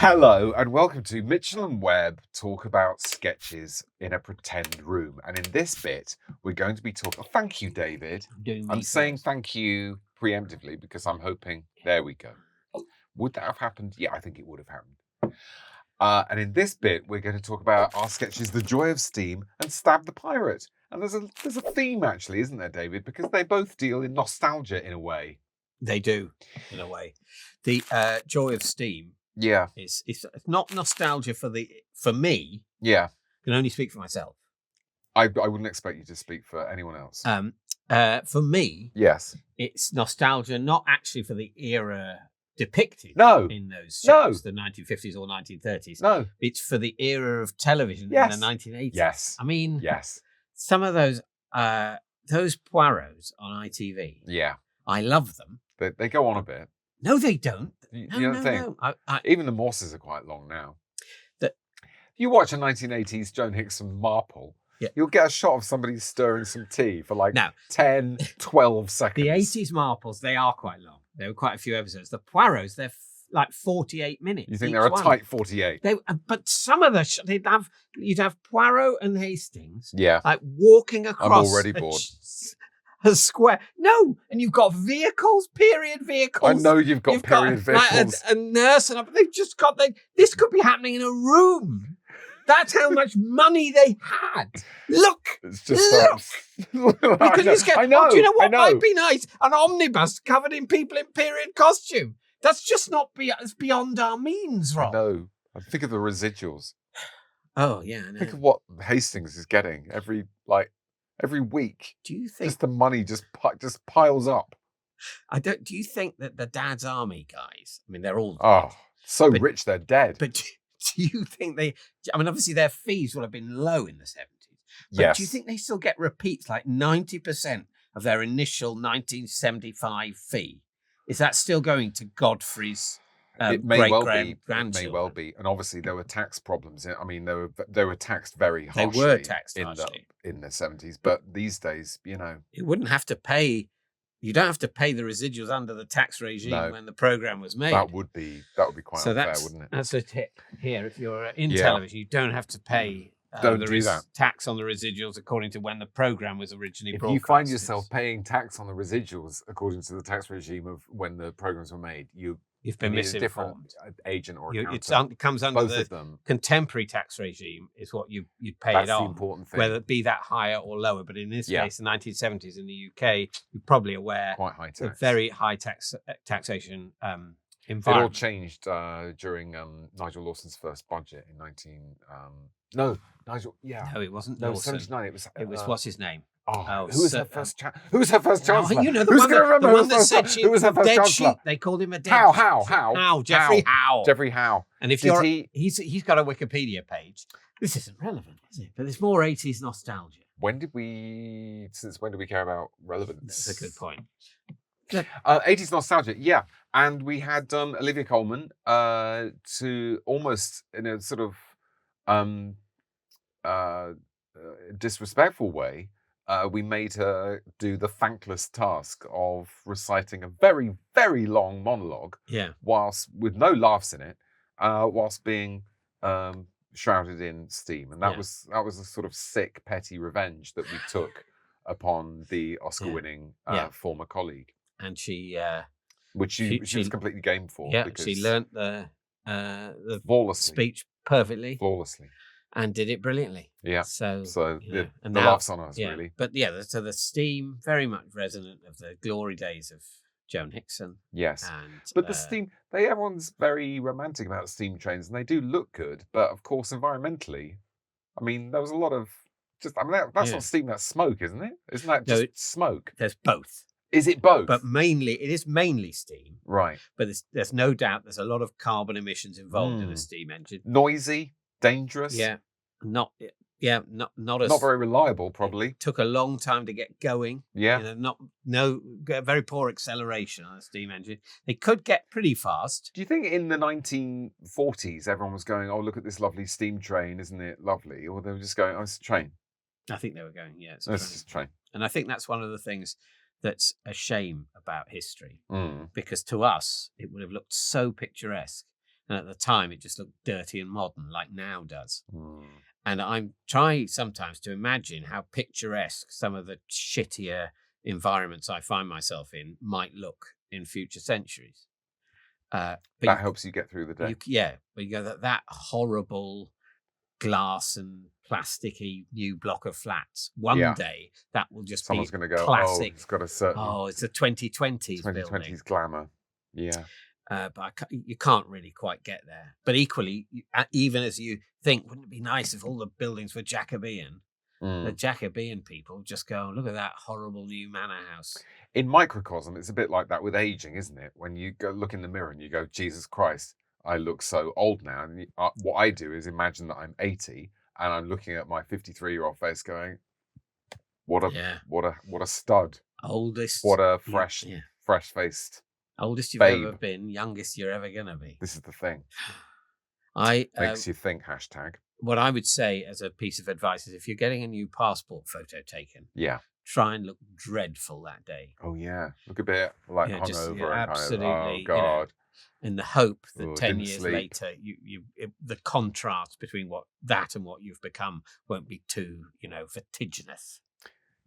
Hello and welcome to Mitchell and Webb talk about sketches in a pretend room. And in this bit, we're going to be talking. Thank you, David. I'm saying thank you preemptively because I'm hoping. There we go. Would that have happened? Yeah, I think it would have happened. And in this bit, we're going to talk about our sketches, The Joy of Steam and Stab the Pirate. And there's a theme actually, isn't there, David? Because they both deal in nostalgia in a way. They do, in a way. The Joy of Steam. Yeah, it's not nostalgia for me. Yeah, I can only speak for myself. I wouldn't expect you to speak for anyone else. For me, yes, it's nostalgia not actually for the era depicted in those shows, the 1950s or 1930s. No, it's for the era of television in the 1980s. Yes, I mean, yes, some of those Poirots on ITV. Yeah, I love them. They go on a bit. No, they don't. You don't think? No. Even the Morses are quite long now. If you watch a 1980s Joan Hickson Marple, you'll get a shot of somebody stirring some tea for like 10, 12 seconds. The 80s Marples, they are quite long. There were quite a few episodes. The Poirots, they're like 48 minutes. You think they're a tight 48? But some of you'd have Poirot and Hastings, like walking across. I'm already bored. A square. No, and you've got period vehicles. I know you've got period vehicles. Like a nurse, and they've just got. This could be happening in a room. That's how much money they had. Look, it's just look. I know. Do you know what might be nice? An omnibus covered in people in period costume. That's just not it's beyond our means, Rob. No, I think of the residuals. Oh yeah, I know. Think of what Hastings is getting every week. Do you think just the money just piles up? Do you think that the Dad's Army guys? I mean, they're all rich they're dead. But do you think obviously their fees will have been low in the 70s. But yes. Do you think they still get repeats like 90% of their initial 1975 fee? Is that still going to Godfrey's? It may well be. It may well be, and obviously there were tax problems. I mean, they were taxed very harshly. They were taxed harshly in the 70s, but these days, it wouldn't have to pay. You don't have to pay the residuals under the tax regime when the program was made. That would be quite unfair, wouldn't it? That's a tip here. If you're in television, you don't have to pay. Tax on the residuals according to when the program was originally broadcast. If you find yourself paying tax on the residuals according to the tax regime of when the programs were made, you've been misinformed. A different agent or accountant. It comes under the contemporary tax regime is what you'd pay That's it on. The important thing. Whether it be that higher or lower. But in this case, the 1970s in the UK, you're probably aware quite high tax. Very high taxation environment. It all changed during Nigel Lawson's first budget in No, it wasn't. No, Lawson. 79. It was what's his name? Who was her first chancellor? You know, Who's going to remember the one that said who was her first chancellor? They called him a dead How? Jeffrey Howe. Jeffrey Howe. And if he's got a Wikipedia page. This isn't relevant, is it? But it's more 80s nostalgia. Since when do we care about relevance? That's a good point. 80s nostalgia, yeah. And we had Olivia Colman to almost in a sort of disrespectful way, we made her do the thankless task of reciting a very, very long monologue, whilst with no laughs in it, whilst being shrouded in steam, and that was a sort of sick, petty revenge that we took upon the Oscar-winning former colleague, and she was completely game for. Yeah, because she learnt the speech perfectly, flawlessly. And did it brilliantly. Yeah. So the laughs on us, really. But so the steam, very much resonant of the glory days of Joan Hickson. Yes. But the steam, everyone's very romantic about steam trains, and they do look good. But of course, environmentally, I mean, there was a lot of that's not steam, that's smoke, isn't it? Isn't that just smoke? There's both. Is it both? But it is mainly steam. Right. But there's no doubt there's a lot of carbon emissions involved in a steam engine. Noisy. Dangerous. Not very reliable. Probably took a long time to get going. Very poor acceleration on a steam engine. They could get pretty fast. Do you think in the 1940s everyone was going, "Oh, look at this lovely steam train, isn't it lovely?" Or they were just going, "Oh, it's a train." I think they were going, it's just a train. And I think that's one of the things that's a shame about history, because to us it would have looked so picturesque And at the time, it just looked dirty and modern, like now does. And I'm trying sometimes to imagine how picturesque some of the shittier environments I find myself in might look in future centuries. But that helps you get through the day. But you go that horrible glass and plasticky new block of flats. One day that will just someone's be going to go, classic. Oh, it's got a certain. Oh, it's a 2020s 2020s building. glamour. Yeah. But you can't really quite get there. But equally, even as you think, wouldn't it be nice if all the buildings were Jacobean? The Jacobean people just go, look at that horrible new manor house. In microcosm, it's a bit like that with aging, isn't it? When you go look in the mirror and you go, Jesus Christ, I look so old now. And what I do is imagine that I'm 80 and I'm looking at my 53-year-old face going, what a stud. Oldest. What a fresh-faced oldest you've babe. ever been, youngest you're ever going to be. This is the thing. Makes you think, hashtag. What I would say as a piece of advice is if you're getting a new passport photo taken, try and look dreadful that day. Oh, yeah. Look a bit like hungover. Absolutely. Oh, God. In the hope that 10 years later, the contrast between that and what you've become won't be too, vertiginous.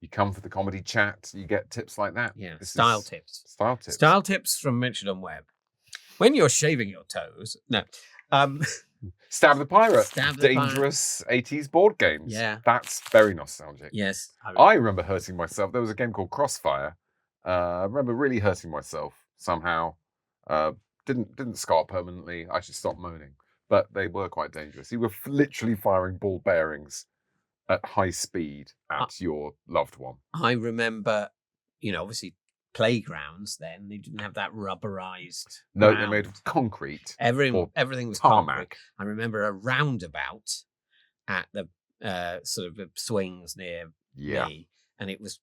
You come for the comedy chat, you get tips like that. Yeah, Style tips. Style tips from Mitchell and Webb. When you're shaving your toes, no. Stab the Pirate. Dangerous 80s board games. Yeah. That's very nostalgic. Yes. I remember hurting myself. There was a game called Crossfire. I remember really hurting myself somehow. Didn't scar permanently. I should stop moaning. But they were quite dangerous. You were literally firing ball bearings at high speed at your loved one. I remember, obviously playgrounds then, they didn't have that rubberized No, they made of concrete. Everything was tarmac. Concrete. I remember a roundabout at the sort of swings near me, and it was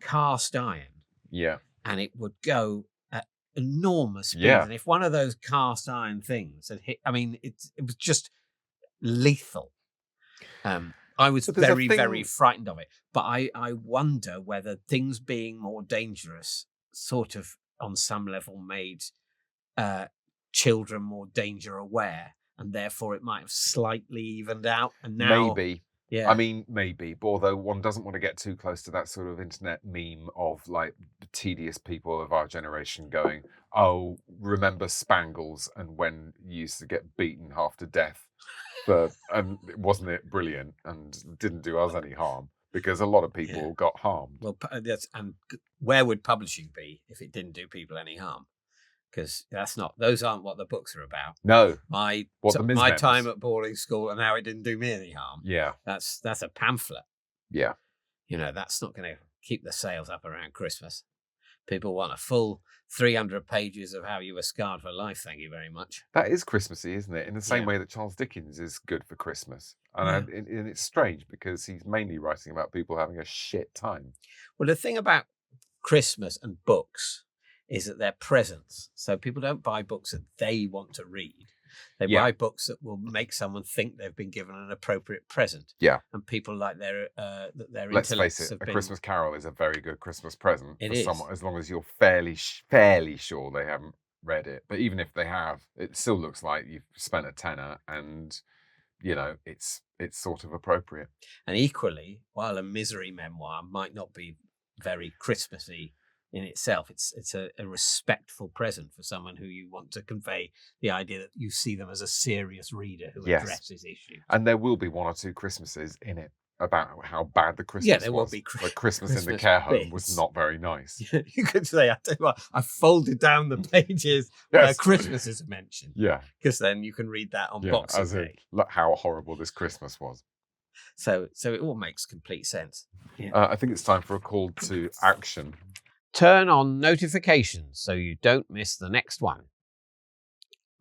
cast iron. Yeah. And it would go at enormous speeds. And if one of those cast iron things had hit, it was just lethal. I was very, very frightened of it. But I wonder whether things being more dangerous sort of on some level made children more danger aware, and therefore it might have slightly evened out. And now, maybe. Yeah. Maybe. But although one doesn't want to get too close to that sort of internet meme of like the tedious people of our generation going, oh, remember Spangles and when you used to get beaten half to death. And wasn't it brilliant and didn't do us any harm because a lot of people got harmed. Well, and where would publishing be if it didn't do people any harm? Because those aren't what the books are about. No, my time at boarding school and how it didn't do me any harm. Yeah, that's a pamphlet. Yeah, that's not going to keep the sales up around Christmas. People want a full 300 pages of how you were scarred for life. Thank you very much. That is Christmassy, isn't it? In the same way that Charles Dickens is good for Christmas. And it's strange because he's mainly writing about people having a shit time. Well, the thing about Christmas and books is that they're presents. So people don't buy books that they want to read. They buy books that will make someone think they've been given an appropriate present. Yeah. And people like their Let's face it, Christmas Carol is a very good Christmas present for someone, as long as you're fairly sure they haven't read it. But even if they have, it still looks like you've spent a tenner and, it's sort of appropriate. And equally, while a misery memoir might not be very Christmassy in itself, it's a respectful present for someone who you want to convey the idea that you see them as a serious reader who addresses issues. And there will be one or two Christmases in it about how bad the Christmas was. There will be like Christmas in the care home was not very nice. You could say, I tell you what, I folded down the pages where Christmas is mentioned. Yeah. Because then you can read that on Boxing Day. Look how horrible this Christmas was. So it all makes complete sense. Yeah. I think it's time for a call to action. Turn on notifications so you don't miss the next one.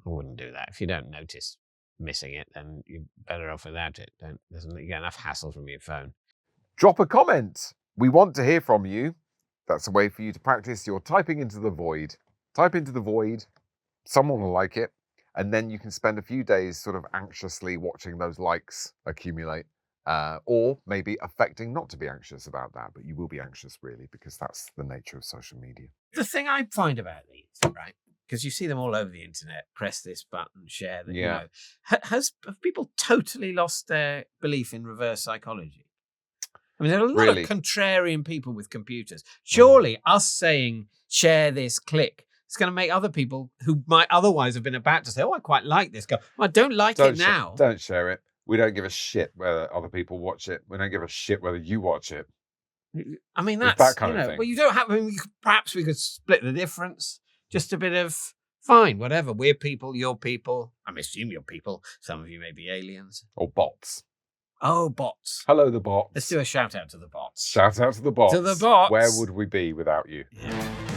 I wouldn't do that. If you don't notice missing it, then you're better off without it. You get enough hassle from your phone. Drop a comment. We want to hear from you. That's a way for you to practice your typing into the void. Type into the void. Someone will like it. And then you can spend a few days sort of anxiously watching those likes accumulate. Or maybe affecting not to be anxious about that, but you will be anxious really because that's the nature of social media. The thing I find about these, right, because you see them all over the internet. Press this button, share that. Yeah. Have people totally lost their belief in reverse psychology? I mean, there are a lot Really? of contrarian people with computers. Surely us saying, share this, click, it's going to make other people who might otherwise have been about to say, oh, I quite like this, go, well, I don't like it now. Don't share it. We don't give a shit whether other people watch it. We don't give a shit whether you watch it. I mean, It's that's that kind of thing. Well, you don't have, perhaps we could split the difference. Just a bit of, fine, whatever. We're people, you're people. I assume you're people. Some of you may be aliens. Or bots. Oh, bots. Hello, the bots. Let's do a shout out to the bots. Shout out to the bots. To the bots. Where would we be without you? Yeah.